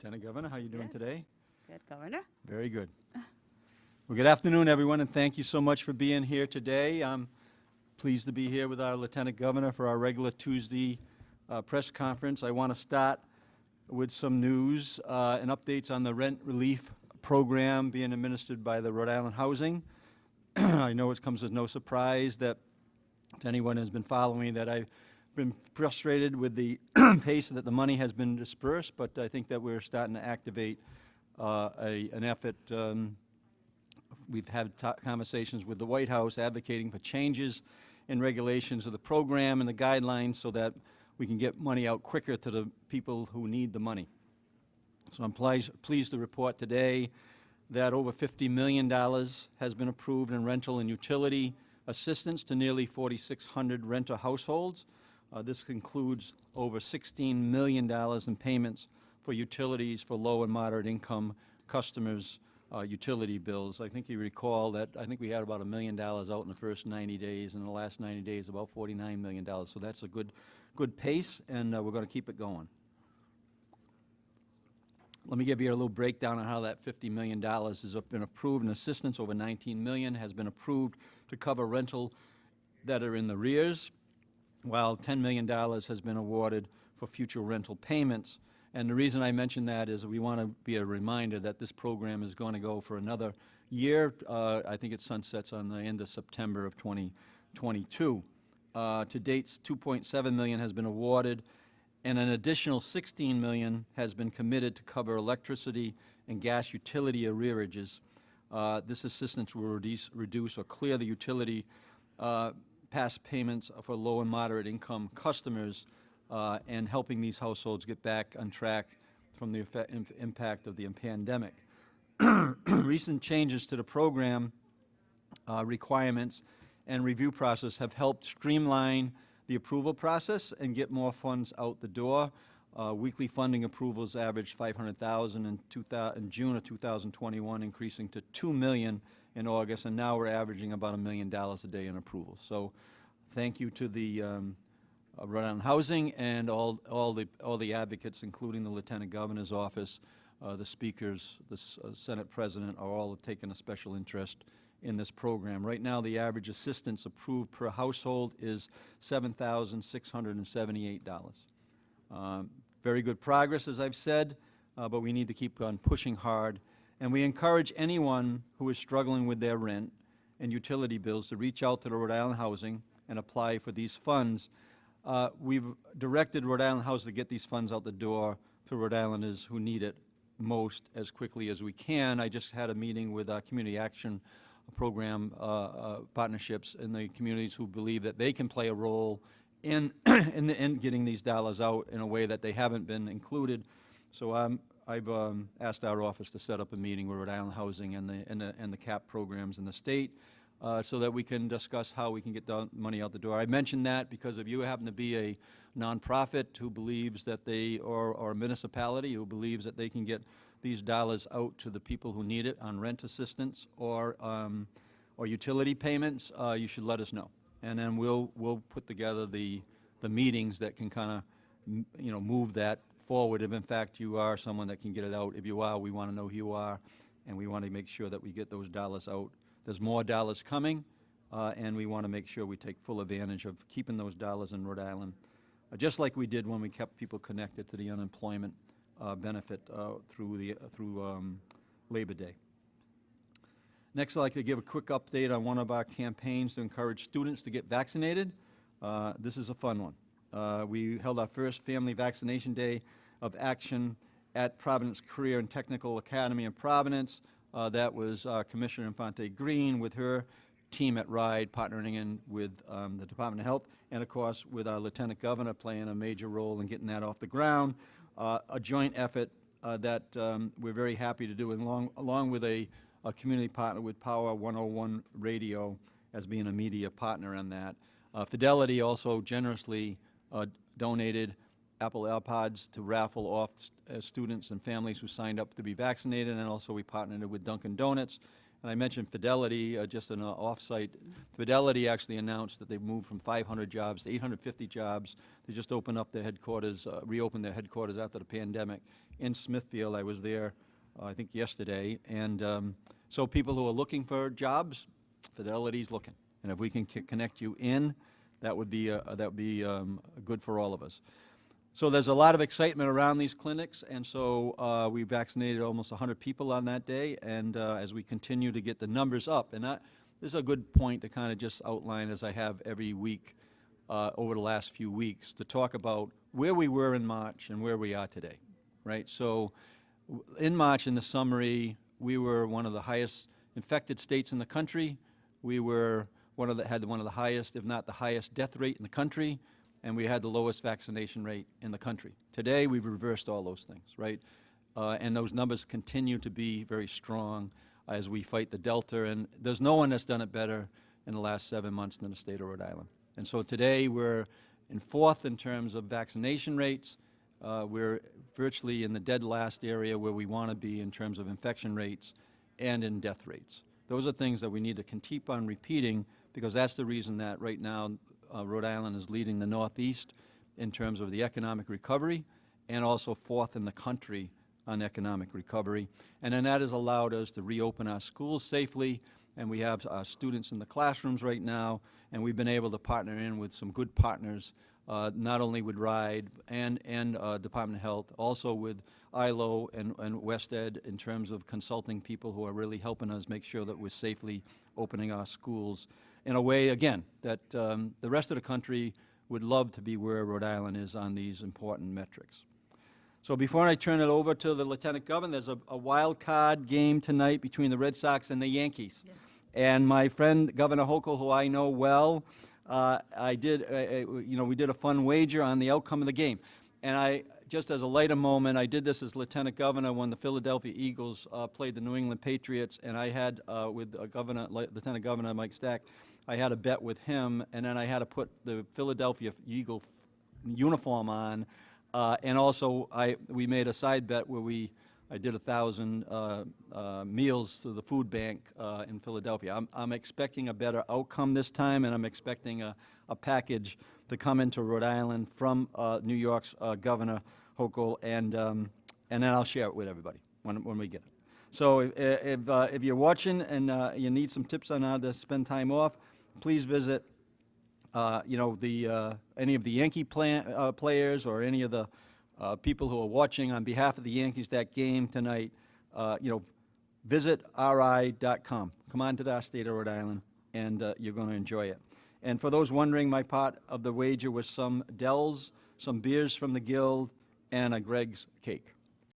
Lieutenant Governor. How are you doing today? Good, Governor. Very good. Well, good afternoon, everyone, and thank you so much for being here today. I'm pleased to be here with our Lieutenant Governor for our regular Tuesday press conference. I want to start with some news and updates on the rent relief program being administered by the Rhode Island Housing. I know it comes as no surprise that to anyone who's been following that I've been frustrated with the pace that the money has been dispersed, but I think that we're starting to activate an effort. We've had conversations with the White House advocating for changes in regulations of the program and the guidelines so that we can get money out quicker to the people who need the money. So I'm pleased to report today that over $50 million has been approved in rental and utility assistance to nearly 4,600 renter households. This includes over $16 million in payments for utilities for low and moderate income customers' utility bills. I think you recall that I think we had about $1 million out in the first 90 days, and in the last 90 days about $49 million. So that's a good pace, and we're going to keep it going. Let me give you a little breakdown on how that $50 million has been approved. And assistance over $19 million has been approved to cover rental that are in the arrears, while $10 million has been awarded for future rental payments. And the reason I mention that is we want to be a reminder that this program is going to go for another year. I think it sunsets on the end of September of 2022. To date, $2.7 million has been awarded, and an additional $16 million has been committed to cover electricity and gas utility arrearages. This assistance will reduce or clear the utility past payments for low and moderate income customers and helping these households get back on track from the impact of the pandemic. Recent changes to the program requirements and review process have helped streamline the approval process and get more funds out the door. Weekly funding approvals averaged $500,000 in June of 2021, increasing to $2 million in August, and now we're averaging about $1 million a day in approvals. So thank you to the Rhode Island Housing and all the advocates, including the Lieutenant Governor's office, the speakers, the Senate President, are all taking a special interest in this program. Right now, the average assistance approved per household is $7,678. Very good progress, as I've said, but we need to keep on pushing hard. And we encourage anyone who is struggling with their rent and utility bills to reach out to the Rhode Island Housing and apply for these funds. We've directed Rhode Island Housing to get these funds out the door to Rhode Islanders who need it most as quickly as we can. I just had a meeting with our community action program partnerships in the communities who believe that they can play a role in getting these dollars out in a way that they haven't been included. So I've asked our office to set up a meeting with Rhode Island Housing and the CAP programs in the state so that we can discuss how we can get the money out the door. I mentioned that because if you happen to be a nonprofit who believes that they, or a municipality who believes that they can get these dollars out to the people who need it on rent assistance or utility payments, you should let us know, and then we'll put together the meetings that can kind of move that forward. If in fact you are someone that can get it out, if you are, we want to know who you are, and we want to make sure that we get those dollars out. There's more dollars coming, and we want to make sure we take full advantage of keeping those dollars in Rhode Island, just like we did when we kept people connected to the unemployment benefit through Labor Day. Next, I'd like to give a quick update on one of our campaigns to encourage students to get vaccinated. This is a fun one. We held our first family vaccination day of action at Providence Career and Technical Academy in Providence. That was Commissioner Infante Green with her team at RIDE partnering in with the Department of Health, and of course with our Lieutenant Governor playing a major role in getting that off the ground. A joint effort that we're very happy to do, along with a community partner with Power 101 Radio as being a media partner on that. Fidelity also generously donated Apple AirPods to raffle off students and families who signed up to be vaccinated, and also we partnered with Dunkin' Donuts. And I mentioned Fidelity, just an off-site. Fidelity actually announced that they've moved from 500 jobs to 850 jobs. They just opened up their headquarters, reopened their headquarters after the pandemic in Smithfield. I was there, I think, yesterday. And so people who are looking for jobs, Fidelity's looking. And if we can connect you in, that would be good for all of us. So there's a lot of excitement around these clinics, and so we vaccinated almost 100 people on that day, and as we continue to get the numbers up, and this is a good point to kind of just outline, as I have every week over the last few weeks, to talk about where we were in March and where we are today, right? So in March, in the summary, we were one of the highest infected states in the country. We were had one of the highest, if not the highest, death rate in the country, and we had the lowest vaccination rate in the country. Today, we've reversed all those things, right? And those numbers continue to be very strong as we fight the Delta, and there's no one that's done it better in the last 7 months than the state of Rhode Island. And so today, we're in fourth in terms of vaccination rates. We're virtually in the dead last area where we want to be in terms of infection rates and in death rates. Those are things that we need to keep on repeating, because that's the reason that right now Rhode Island is leading the Northeast in terms of the economic recovery, and also fourth in the country on economic recovery. And then that has allowed us to reopen our schools safely, and we have our students in the classrooms right now, and we've been able to partner in with some good partners, not only with RIDE and Department of Health, also with ILO and WestEd in terms of consulting people who are really helping us make sure that we're safely opening our schools in a way, again, that the rest of the country would love to be where Rhode Island is on these important metrics. So before I turn it over to the Lieutenant Governor, there's a wild card game tonight between the Red Sox and the Yankees. Yeah. And my friend Governor Hochul, who I know well, we did a fun wager on the outcome of the game. And just as a lighter moment, I did this as Lieutenant Governor when the Philadelphia Eagles played the New England Patriots, and I had, with Lieutenant Governor Mike Stack, I had a bet with him, and then I had to put the Philadelphia Eagle uniform on, and also we made a side bet where I did 1,000 meals to the food bank in Philadelphia. I'm expecting a better outcome this time, and I'm expecting a package to come into Rhode Island from New York's Governor Hochul, and then I'll share it with everybody when we get it. So if you're watching and you need some tips on how to spend time off, please visit any of the Yankee players or any of the people who are watching on behalf of the Yankees that game tonight. Visit ri.com. Come on to our state of Rhode Island, and you're going to enjoy it. And for those wondering, my part of the wager was some Dells, some beers from the Guild, and a Greg's cake.